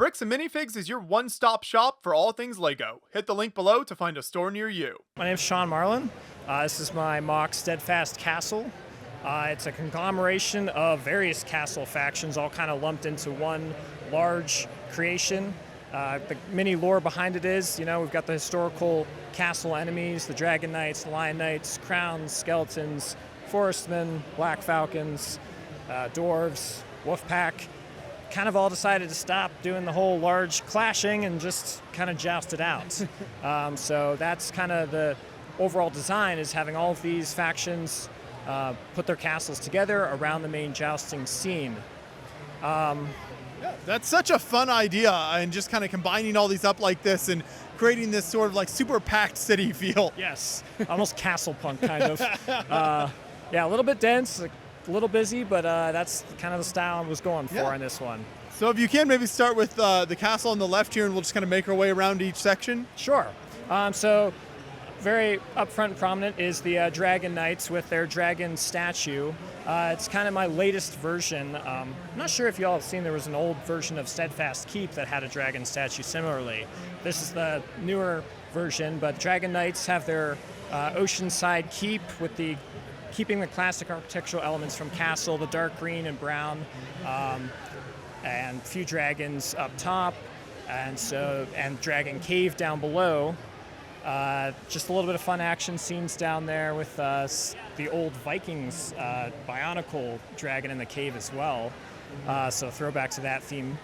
Bricks and Minifigs is your one-stop shop for all things LEGO. Hit the link below to find a store near you. My name's Sean Marlin. This is my mock Steadfast castle. It's a conglomeration of various castle factions all kind of lumped into one large creation. The mini lore behind it is, we've got the historical castle enemies, the Dragon Knights, the Lion Knights, Crowns, Skeletons, Forestmen, Black Falcons, Dwarves, Wolfpack. Kind of all decided to stop doing the whole large clashing and just kind of joust it out. So that's kind of the overall design, is having all of these factions put their castles together around the main jousting scene. Yeah, that's such a fun idea, and just kind of combining all these up like this and creating this sort of like super packed city feel. Yes, almost castle punk kind of. Yeah, a little bit dense, a little busy, but that's kind of the style I was going for in this one. So if you can maybe start with the castle on the left here, and we'll just kind of make our way around each section. Sure. So very up front and prominent is the Dragon Knights with their dragon statue. It's kind of my latest version. I'm not sure if you all have seen, there was an old version of Steadfast Keep that had a dragon statue similarly. This is the newer version, but Dragon Knights have their oceanside keep with keeping the classic architectural elements from castle, the dark green and brown, and a few dragons up top, and dragon cave down below. Just a little bit of fun action scenes down there with the old Vikings bionicle dragon in the cave as well. So throwback to that theme.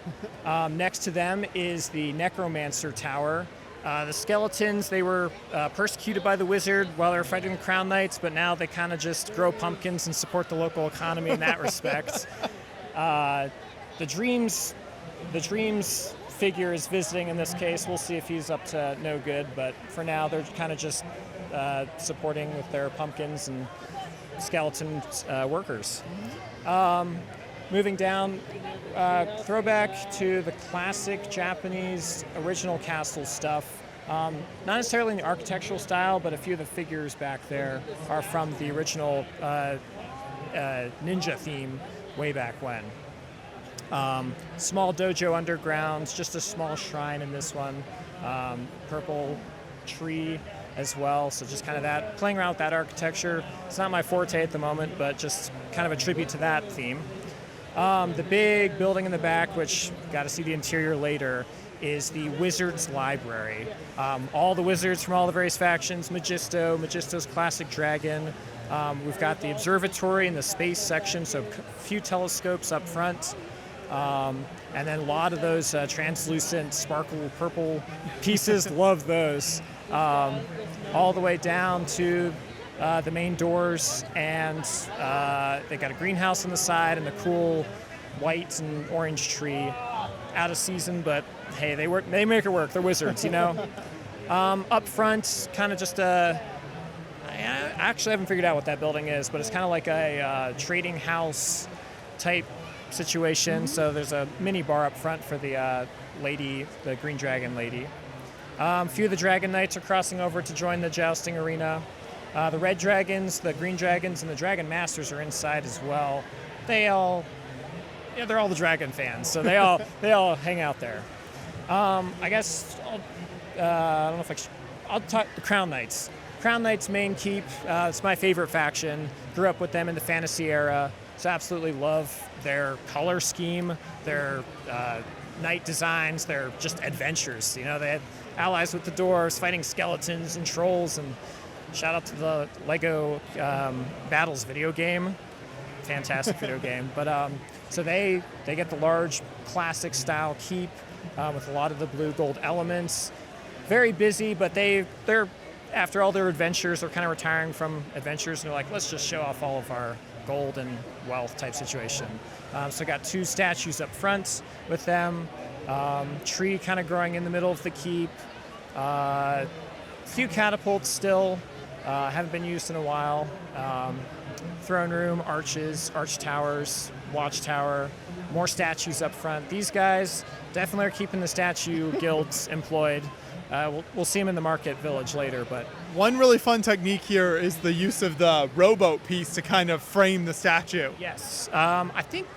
Next to them is the Necromancer Tower. The skeletons, they were persecuted by the wizard while they were fighting the Crown Knights, but now they kind of just grow pumpkins and support the local economy in that respect. The Dreams figure is visiting in this case. We'll see if he's up to no good, but for now they're kind of just supporting with their pumpkins and skeleton workers. Moving down, throwback to the classic Japanese original castle stuff. Not necessarily in the architectural style, but a few of the figures back there are from the original ninja theme way back when. Small dojo underground, just a small shrine in this one. Purple tree as well, so just kind of that, playing around with that architecture. It's not my forte at the moment, but just kind of a tribute to that theme. The big building in the back, which got to see the interior later, is the Wizard's Library. All the wizards from all the various factions, Magisto's classic dragon. We've got the observatory in the space section, so a few telescopes up front. And then a lot of those translucent, sparkle purple pieces, love those. All the way down to the main doors, and they got a greenhouse on the side and the cool white and orange tree. Out of season, but hey, they make it work. They're wizards, Up front, kind of just I actually haven't figured out what that building is, but it's kind of like a trading house type situation. So there's a mini bar up front for the lady, the green dragon lady. A few of the Dragon Knights are crossing over to join the jousting arena. The red dragons, the green dragons, and the dragon masters are inside as well. They're all the dragon fans, so they all hang out there. I guess I don't know if I'll talk the Crown Knights. Crown Knights main keep. It's my favorite faction. Grew up with them in the fantasy era, so absolutely love their color scheme, their knight designs, their just adventures. They had allies with the dwarves, fighting skeletons and trolls, and shout out to the Lego Battles video game. Fantastic video game. But so they get the large classic style keep with a lot of the blue gold elements. Very busy, but they're after all their adventures, they're kind of retiring from adventures, and they're like, let's just show off all of our gold and wealth type situation. So got two statues up front with them. Tree kind of growing in the middle of the keep. Few catapults still. Haven't been used in a while. Throne room, arches, arch towers, watchtower, more statues up front. These guys definitely are keeping the statue guilds employed. We'll see them in the market village later, but one really fun technique here is the use of the rowboat piece to kind of frame the statue. Yes, I think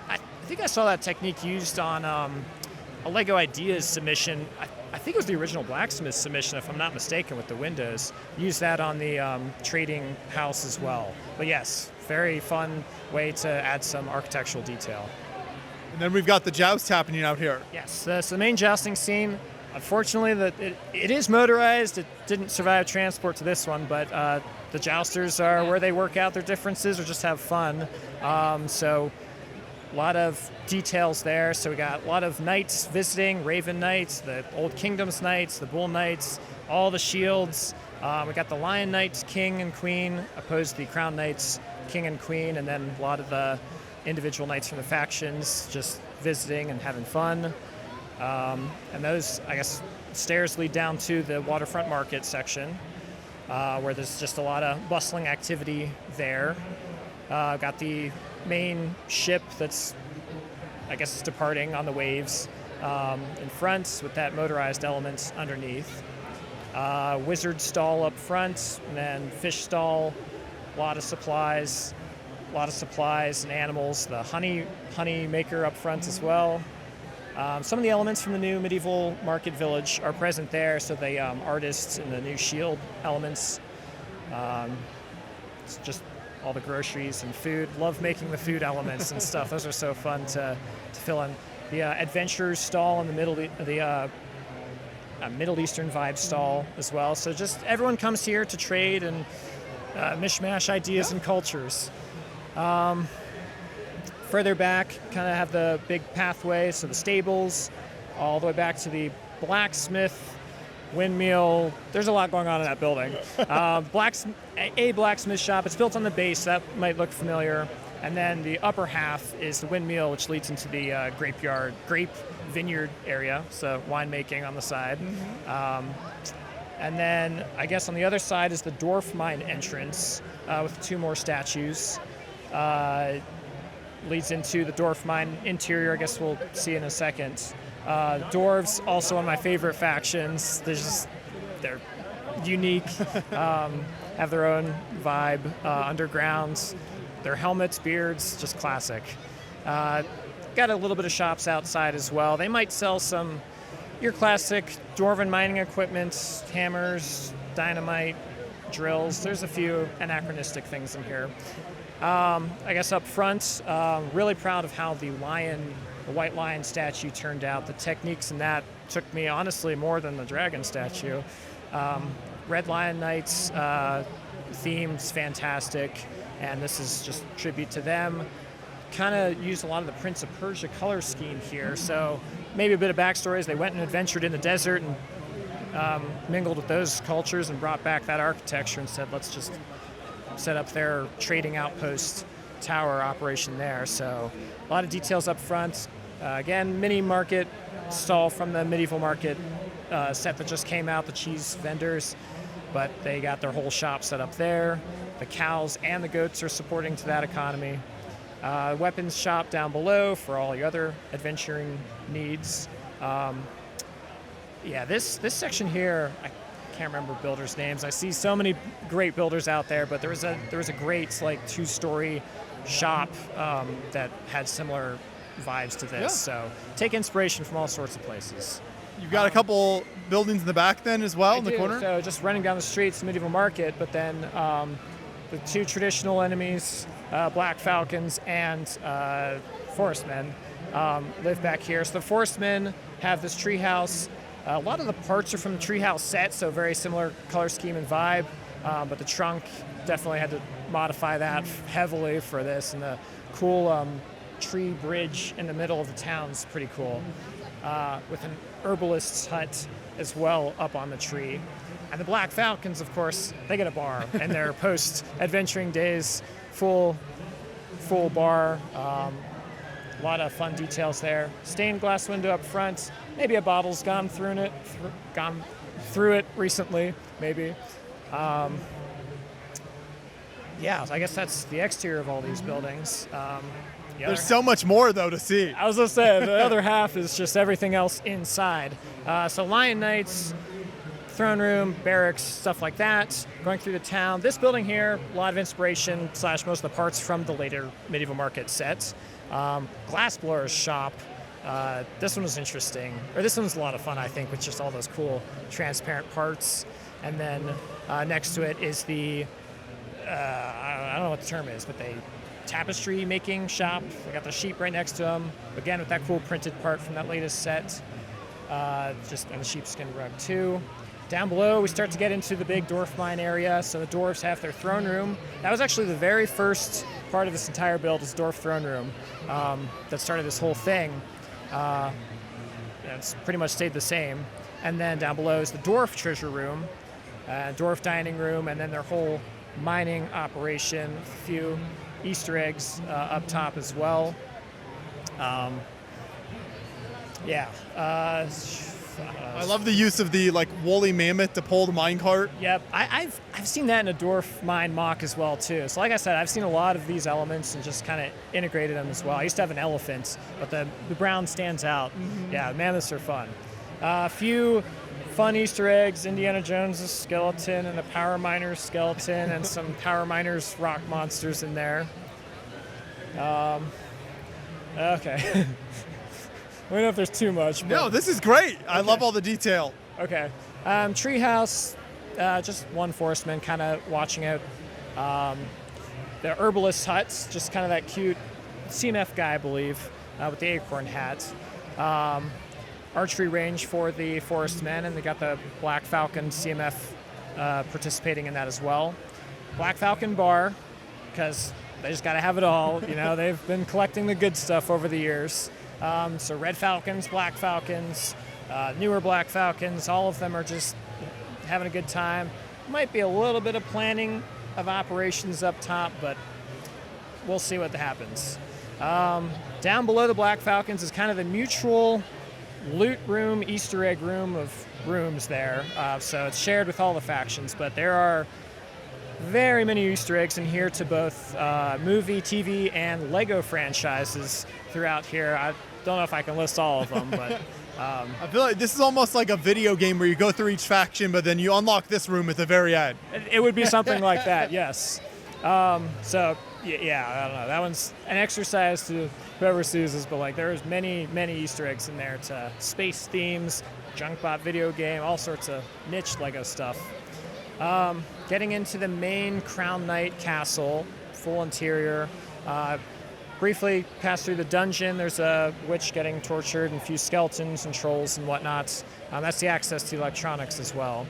I saw that technique used on a Lego Ideas submission. I think it was the original Blacksmith submission, if I'm not mistaken, with the windows. Use that on the trading house as well. But yes, very fun way to add some architectural detail. And then we've got the joust happening out here. Yes, so the main jousting scene. Unfortunately, it is motorized. It didn't survive transport to this one, but the jousters are where they work out their differences or just have fun. So a lot of details there. So we got a lot of knights visiting, Raven Knights, the Old Kingdoms Knights, the Bull Knights, all the shields. We got the Lion Knights, King and Queen, opposed to the Crown Knights, King and Queen, and then a lot of the individual knights from the factions just visiting and having fun. And those, I guess, stairs lead down to the waterfront market section, where there's just a lot of bustling activity there. Got the main ship that's, I guess, it's departing on the waves in front with that motorized element underneath. Wizard stall up front, and then fish stall, a lot of supplies and animals. The honey maker up front as well. Some of the elements from the new medieval market village are present there, so the artists and the new shield elements. It's just all the groceries and food. Love making the food elements and stuff. Those are so fun to fill in. The adventurers stall in the middle, the Middle Eastern vibe stall as well. So just everyone comes here to trade and mishmash ideas and cultures. Further back, kind of have the big pathway, so the stables, all the way back to the blacksmith, windmill. There's a lot going on in that building. A blacksmith shop. It's built on the base. That might look familiar. And then the upper half is the windmill, which leads into the grape vineyard area, so winemaking on the side. And then I guess on the other side is the dwarf mine entrance with 2 more statues. Leads into the dwarf mine interior. I guess we'll see in a second. Dwarves, also one of my favorite factions. They're unique, have their own vibe, underground. Their helmets, beards, just classic. Got a little bit of shops outside as well. They might sell some your classic dwarven mining equipment, hammers, dynamite, drills. There's a few anachronistic things in here. I guess up front, really proud of how the white lion statue turned out. The techniques in that took me, honestly, more than the dragon statue. Red Lion Knights theme's fantastic, and this is just a tribute to them. Kind of used a lot of the Prince of Persia color scheme here, so maybe a bit of backstory is they went and adventured in the desert and mingled with those cultures and brought back that architecture and said, let's just set up their trading outpost tower operation there. So a lot of details up front. Again, mini market stall from the medieval market set that just came out, the cheese vendors, but they got their whole shop set up there. The cows and the goats are supporting to that economy. Weapons shop down below for all your other adventuring needs. This section here, I can't remember builders' names. I see so many great builders out there, but there was a great 2-story shop that had similar vibes to this. Yeah. So take inspiration from all sorts of places. You've got a couple buildings in the back then as well, in the corner? So just running down the streets, medieval market, but then the 2 traditional enemies, Black Falcons and Forestmen, live back here. So the Forestmen have this treehouse. A lot of the parts are from the treehouse set, so very similar color scheme and vibe, but the trunk definitely had to modify that heavily for this, and the cool tree bridge in the middle of the town's pretty cool, with an herbalist's hut as well up on the tree. And the Black Falcons, of course, they get a bar in their post-adventuring days, full bar. A lot of fun details there. Stained glass window up front. Maybe a bottle's gone through it recently, maybe. So I guess that's the exterior of all these buildings. There's so much more, though, to see. I was going to say, the other half is just everything else inside. So Lion Knights, throne room, barracks, stuff like that, going through the town. This building here, a lot of inspiration / most of the parts from the later medieval market sets. Glassblower's shop, This one was interesting, or this one was a lot of fun, I think, with just all those cool transparent parts. And then next to it is the, I don't know what the term is, but the tapestry making shop. They got the sheep right next to them. Again, with that cool printed part from that latest set. And the sheepskin rug too. Down below, we start to get into the big dwarf mine area. So the dwarves have their throne room. That was actually the very first part of this entire build, is dwarf throne room, that started this whole thing. It's pretty much stayed the same. And then down below is the dwarf treasure room, dwarf dining room, and then their whole mining operation. A few Easter eggs up top as well. I love the use of the like woolly mammoth to pull the minecart. Yep, I've seen that in a dwarf mine mock as well too. So like I said, I've seen a lot of these elements and just kind of integrated them as well. I used to have an elephant, but the brown stands out. Mm-hmm. Yeah, mammoths are fun. A few fun Easter eggs: Indiana Jones' skeleton and a Power Miners skeleton, and some Power Miners rock monsters in there. Okay. I don't know if there's too much. No, this is great. Okay. I love all the detail. Okay. Treehouse, just one forestman kind of watching out. The herbalist huts, just kind of that cute CMF guy, I believe, with the acorn hat. Archery range for the forestmen, and they got the Black Falcon CMF participating in that as well. Black Falcon bar, because they just got to have it all. You know, they've been collecting the good stuff over the years. So Red Falcons, Black Falcons, newer Black Falcons, all of them are just having a good time. Might be a little bit of planning of operations up top, but we'll see what happens. Down below the Black Falcons is kind of the mutual loot room, Easter egg room of rooms there. So it's shared with all the factions, but there are very many Easter eggs in here to both movie, TV, and Lego franchises throughout here. I don't know if I can list all of them, but I feel like this is almost like a video game where you go through each faction, but then you unlock this room at the very end. It would be something like that, yes. So yeah, I don't know. That one's an exercise to whoever sees this, but like there's many Easter eggs in there to space themes, Junkbot video game, all sorts of niche Lego stuff. Getting into the main Crown Knight castle, full interior. Briefly pass through the dungeon. There's a witch getting tortured and a few skeletons and trolls and whatnot. That's the access to electronics as well.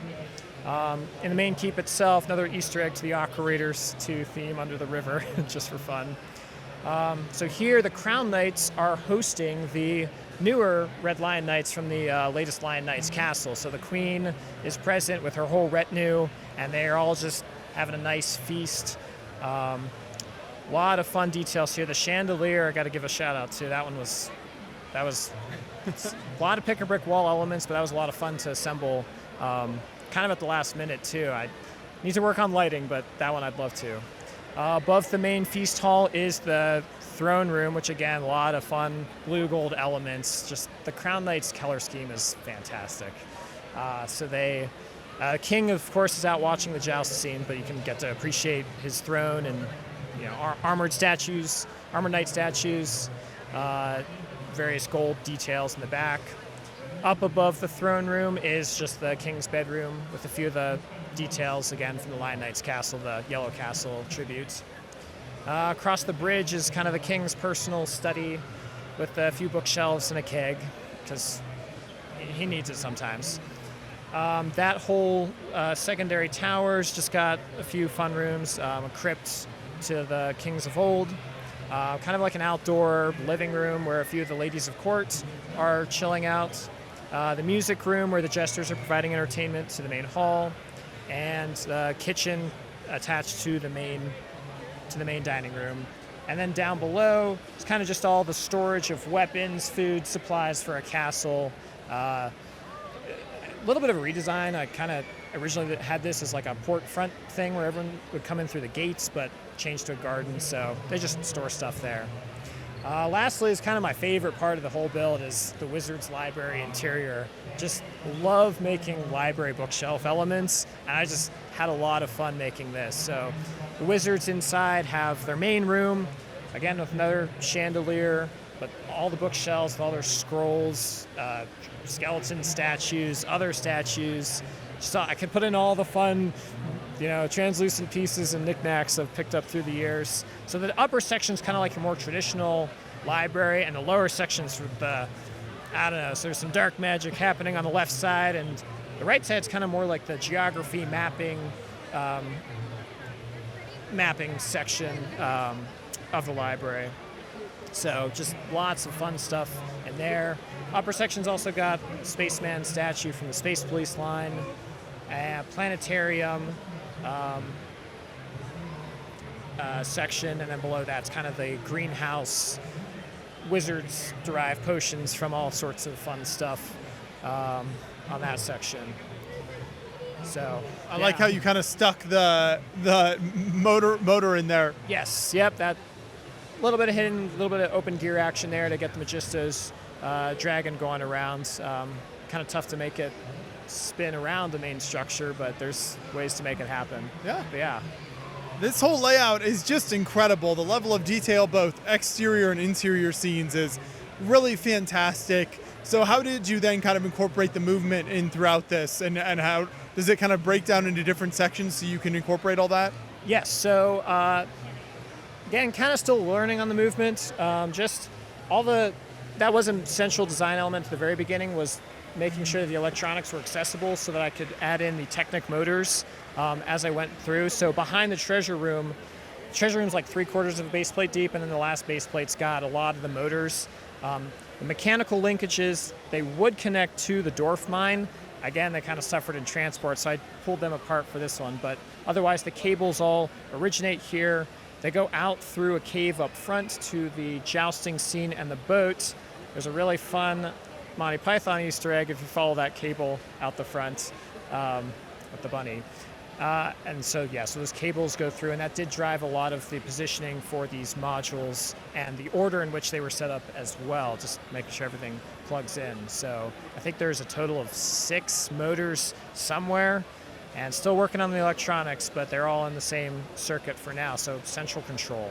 In the main keep itself, another Easter egg to the Aqua Raiders 2 theme under the river, just for fun. So here the Crown Knights are hosting the newer Red Lion Knights from the latest Lion Knights castle. So the Queen is present with her whole retinue, and they're all just having a nice feast. A lot of fun details here. The chandelier, I got to give a shout out to. That was a lot of pick and brick wall elements, but that was a lot of fun to assemble. Kind of at the last minute too. I need to work on lighting, but that one I'd love to. Above the main feast hall is the throne room, which again, a lot of fun blue gold elements. Just the Crown Knight's color scheme is fantastic. King, of course, is out watching the joust scene, but you can get to appreciate his throne and armored knight statues, various gold details in the back. Up above the throne room is just the king's bedroom with a few of the details, again, from the Lion Knight's castle, the Yellow Castle tribute. Across the bridge is kind of the king's personal study with a few bookshelves and a keg, because he needs it sometimes. That whole secondary tower's just got a few fun rooms, a crypt to the kings of old, kind of like an outdoor living room where a few of the ladies of court are chilling out, the music room where the jesters are providing entertainment to the main hall, and the kitchen attached to the main dining room. And then down below is kind of just all the storage of weapons, food, supplies for a castle. A little bit of a redesign. I kind of originally had this as like a port front thing where everyone would come in through the gates, but changed to a garden, so they just store stuff there. Lastly, is kind of my favorite part of the whole build is the Wizard's Library interior. Just love making library bookshelf elements, and I just had a lot of fun making this. So the Wizards inside have their main room, again with another chandelier, but all the bookshelves, all their scrolls, skeleton statues, other statues. So I could put in all the fun, translucent pieces and knickknacks I've picked up through the years. So the upper section's kind of like a more traditional library, and the lower section's with so there's some dark magic happening on the left side, and the right side's kind of more like the geography mapping section of the library. So just lots of fun stuff in there. Upper section's also got Spaceman statue from the Space Police line, a planetarium section, and then below that's kind of the greenhouse. Wizards derive potions from all sorts of fun stuff on that section. So I like how you kind of stuck the motor in there. Yes, yep, that little bit of hidden, little bit of open gear action there to get the Magista's dragon going around. Kind of tough to make it spin around the main structure, but there's ways to make it happen. Yeah. But yeah. This whole layout is just incredible. The level of detail, both exterior and interior scenes, is really fantastic. So how did you then kind of incorporate the movement in throughout this, and how does it kind of break down into different sections so you can incorporate all that? Yes, so again, kind of still learning on the movement. Just that was a central design element at the very beginning, was making sure the electronics were accessible so that I could add in the Technic motors as I went through. So behind the treasure room's like 3/4 of a base plate deep, and then the last base plate's got a lot of the motors. The mechanical linkages, they would connect to the Dwarf mine. Again, they kind of suffered in transport, so I pulled them apart for this one. But otherwise, the cables all originate here. They go out through a cave up front to the jousting scene and the boat. There's a really fun Monty Python Easter egg if you follow that cable out the front with the bunny. And so those cables go through, and that did drive a lot of the positioning for these modules and the order in which they were set up as well, just making sure everything plugs in. So I think there's a total of 6 motors somewhere, and still working on the electronics, but they're all in the same circuit for now, so central control.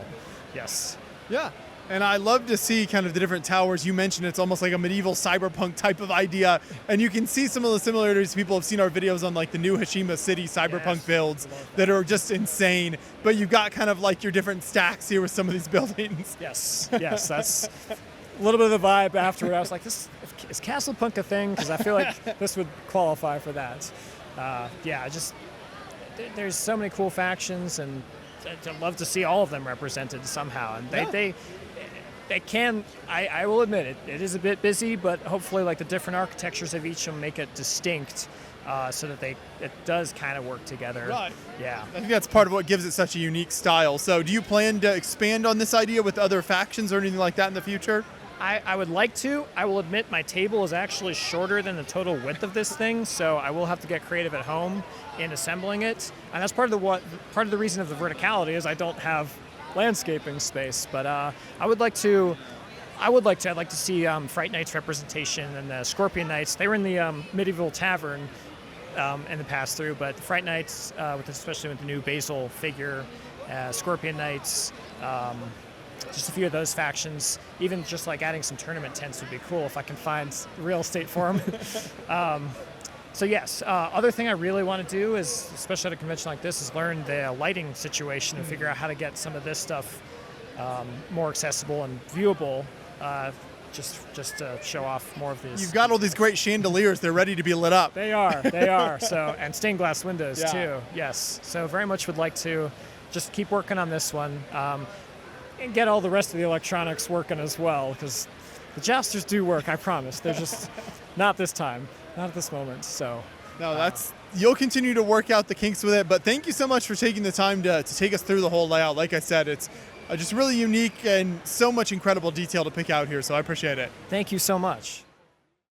Yes. Yeah. And I love to see kind of the different towers. You mentioned it's almost like a medieval cyberpunk type of idea. And you can see some of the similarities. People have seen our videos on like the new Hashima City cyberpunk builds that are just insane. But you've got kind of like your different stacks here with some of these buildings. Yes, that's a little bit of the vibe afterward. I was like, is Castlepunk a thing? Because I feel like this would qualify for that. There's so many cool factions, and I'd love to see all of them represented somehow. And they can, I will admit, it is a bit busy, but hopefully like the different architectures of each of them make it distinct so that it does kind of work together. Right. Yeah. I think that's part of what gives it such a unique style. So do you plan to expand on this idea with other factions or anything like that in the future? I would like to. I will admit my table is actually shorter than the total width of this thing, so I will have to get creative at home in assembling it. And that's part of the reason of the verticality is I don't have landscaping space. But I'd like to see Fright Knights representation and the Scorpion Knights. They were in the medieval tavern in the pass through, but the Fright Knights, especially with the new Basil figure, Scorpion Knights. Just a few of those factions, even just like adding some tournament tents would be cool if I can find real estate for them. So yes, other thing I really want to do is, especially at a convention like this, is learn the lighting situation and figure out how to get some of this stuff more accessible and viewable, just to show off more of these. You've got all these great chandeliers; they're ready to be lit up. They are. So, and stained glass windows too. Yes. So very much would like to just keep working on this one. And get all the rest of the electronics working as well, because the jousters do work, I promise. They're just not this time, not at this moment. So no, you'll continue to work out the kinks with it. But thank you so much for taking the time to take us through the whole layout. Like I said, it's just really unique and so much incredible detail to pick out here. So I appreciate it. Thank you so much.